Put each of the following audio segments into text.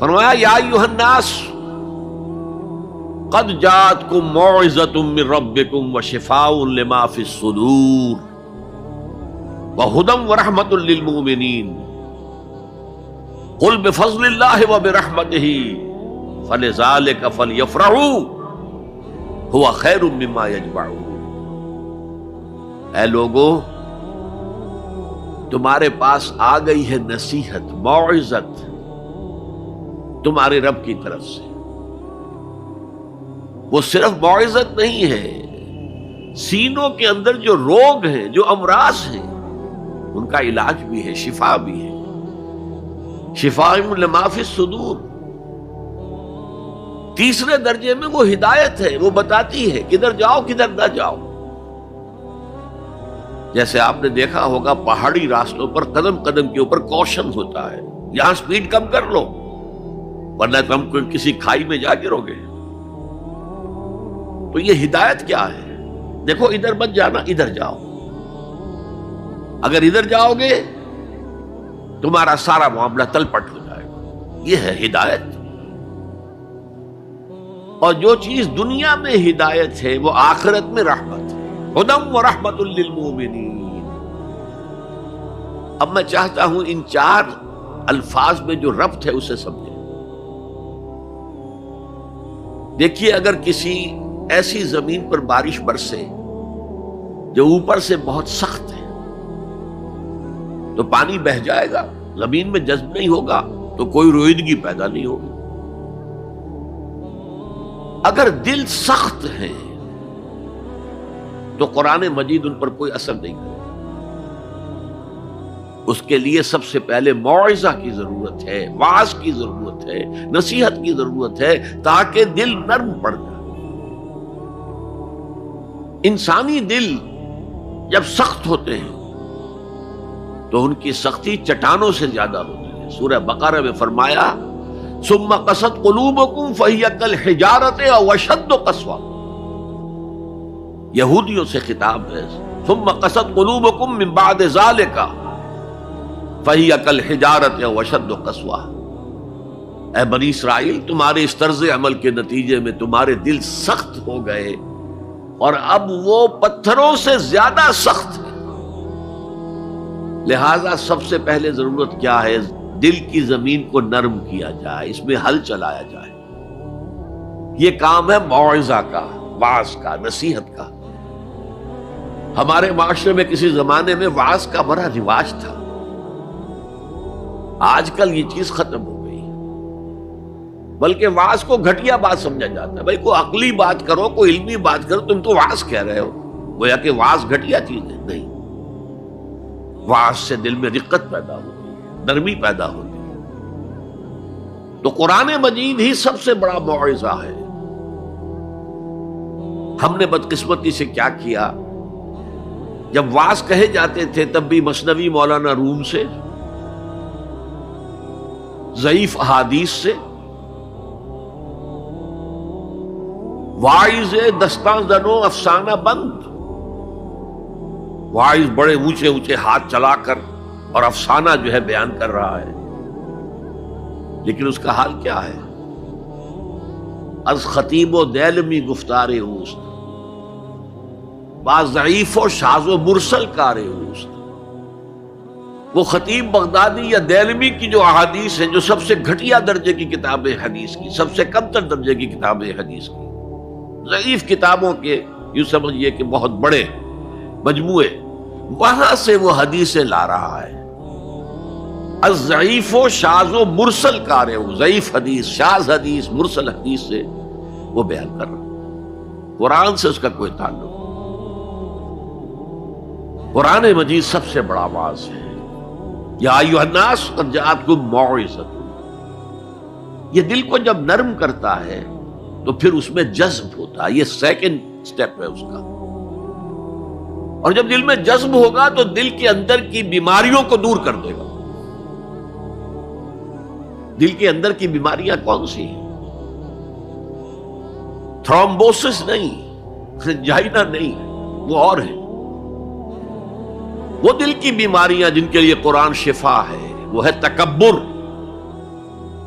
فرمایا یا ایھا الناس قد جاءتکم موعظۃ من ربکم وشفاء لما فی الصدور وہدی ورحمۃ للمؤمنین قل بفضل اللہ وبرحمتہ فلذلک فلیفرحوا هو خیر مما یجمعون۔ اے لوگو، تمہارے پاس آ گئی ہے نصیحت، موعظت تمہارے رب کی طرف سے۔ وہ صرف موعظت نہیں ہے، سینوں کے اندر جو روگ ہیں، جو امراض ہیں، ان کا علاج بھی ہے، شفا بھی ہے۔ شفاء لما فی الصدور۔ تیسرے درجے میں وہ ہدایت ہے، وہ بتاتی ہے کدھر جاؤ کدھر نہ جاؤ۔ جیسے آپ نے دیکھا ہوگا پہاڑی راستوں پر قدم قدم کے اوپر کوشن ہوتا ہے، یہاں سپیڈ کم کر لو ورنہ تم کو کسی کھائی میں جا گرو گے۔ تو یہ ہدایت کیا ہے؟ دیکھو ادھر مت جانا، ادھر جاؤ، اگر ادھر جاؤ گے تمہارا سارا معاملہ تلپٹ ہو جائے گا۔ یہ ہے ہدایت۔ اور جو چیز دنیا میں ہدایت ہے وہ آخرت میں رحمت ہے، ہدی ورحمۃ للمؤمنین۔ اب میں چاہتا ہوں ان چار الفاظ میں جو ربط ہے اسے سمجھیں۔ دیکھیے، اگر کسی ایسی زمین پر بارش برسے جو اوپر سے بہت سخت ہے تو پانی بہہ جائے گا، زمین میں جذب نہیں ہوگا تو کوئی روئیدگی پیدا نہیں ہوگی۔ اگر دل سخت ہے تو قرآن مجید ان پر کوئی اثر نہیں کرے۔ اس کے لیے سب سے پہلے موعظہ کی ضرورت ہے، وعظ کی ضرورت ہے، نصیحت کی ضرورت ہے، تاکہ دل نرم پڑ جائے۔ انسانی دل جب سخت ہوتے ہیں تو ان کی سختی چٹانوں سے زیادہ ہوتی ہے۔ سورہ بقرہ میں فرمایا ثم قست قلوبکم فہی کالحجارۃ او اشد قسوہ۔ یہودیوں سے خطاب ہے، ثم قست قلوبکم من بعد ذلک فہی کالحجارۃ او اشد قسوہ۔ اے بنی اسرائیل، تمہارے اس طرز عمل کے نتیجے میں تمہارے دل سخت ہو گئے اور اب وہ پتھروں سے زیادہ سخت ہے۔ لہذا سب سے پہلے ضرورت کیا ہے؟ دل کی زمین کو نرم کیا جائے، اس میں ہل چلایا جائے۔ یہ کام ہے موعظہ کا، وعظ کا، نصیحت کا۔ ہمارے معاشرے میں کسی زمانے میں وعظ کا بڑا رواج تھا، آج کل یہ چیز ختم ہو گئی، بلکہ وعظ کو گھٹیا بات سمجھا جاتا ہے۔ بھائی کوئی عقلی بات کرو، کوئی علمی بات کرو، تم تو وعظ کہہ رہے ہو، گویا کہ وعظ گھٹیا چیز ہے۔ نہیں، وعظ سے دل میں رقت پیدا ہوتی ہے، نرمی پیدا ہوتی ہے۔ تو قرآن مجید ہی سب سے بڑا موعظہ ہے۔ ہم نے بدقسمتی سے کیا کیا، جب وعظ کہے جاتے تھے تب بھی مثنوی مولانا روم سے، ضعیف احادیث سے، واعظ دستان زنو افسانہ بند، واعظ بڑے اونچے اونچے ہاتھ چلا کر اور افسانہ جو ہے بیان کر رہا ہے، لیکن اس کا حال کیا ہے؟ از خطیب و دیلمی گفتار اوست، بعض ضعیف و شاذ و مرسل کار اوست۔ وہ خطیب بغدادی یا دیلمی کی جو احادیث ہیں، جو سب سے گھٹیا درجے کی کتاب حدیث کی، سب سے کم تر درجے کی کتاب حدیث کی، ضعیف کتابوں کے یوں سمجھیے کہ بہت بڑے مجموعے، وہاں سے وہ حدیثیں لا رہا ہے۔ الضعیف و شاذ و مرسل کار ہو، ضعیف حدیث، شاذ حدیث، مرسل حدیث سے وہ بیان کر رہا ہے، قرآن سے اس کا کوئی تعلق۔ قرآن مجید سب سے بڑا واعظ ہے۔ یا ایھا الناس قد جاءتکم موعظۃ۔ یہ دل کو جب نرم کرتا ہے تو پھر اس میں جذب ہوتا ہے، یہ سیکنڈ سٹیپ ہے اس کا۔ اور جب دل میں جذب ہوگا تو دل کے اندر کی بیماریوں کو دور کر دے گا۔ دل کے اندر کی بیماریاں کون سی ہیں؟ تھرومبوسس نہیں، جائنا نہیں، وہ اور ہے۔ وہ دل کی بیماریاں جن کے لیے قرآن شفا ہے، وہ ہے تکبر،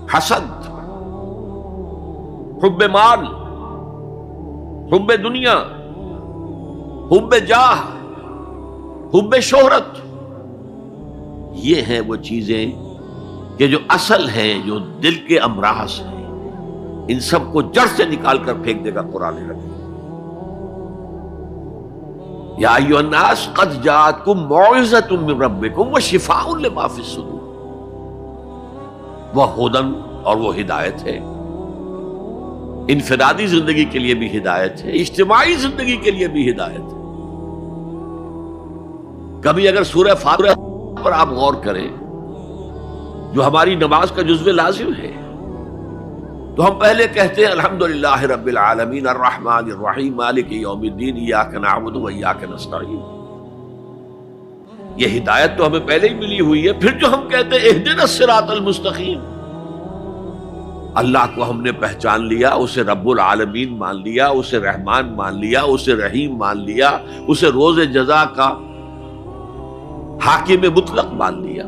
حسد، حب مال، حب دنیا، حب جاہ، حب شہرت، یہ ہیں وہ چیزیں کہ جو اصل ہیں، جو دل کے امراض ہیں، ان سب کو جڑ سے نکال کر پھینک دے گا قرآن حکیم۔ یا ایھا الناس قد جاءتکم موعظۃ من ربکم وشفاء لما فی الصدور، وہ ہدن، اور وہ ہدایت ہے، انفرادی زندگی کے لیے بھی ہدایت ہے، اجتماعی زندگی کے لیے بھی ہدایت ہے۔ کبھی اگر سورہ فاتحہ پر آپ غور کریں، جو ہماری نماز کا جزو لازم ہے، تو ہم پہلے کہتے ہیں الحمدللہ رب العالمین الرحمن الرحیم مالک یوم الدین ایاک نعبد و ایاک نستعین۔ یہ ہدایت تو ہمیں پہلے ہی ملی ہوئی ہے۔ پھر جو ہم کہتے ہیں اہدنا الصراط المستقیم، اللہ کو ہم نے پہچان لیا، اسے رب العالمین مان لیا، اسے رحمان مان لیا، اسے رحیم مان لیا، اسے روز جزا کا حاکم مطلق مان لیا۔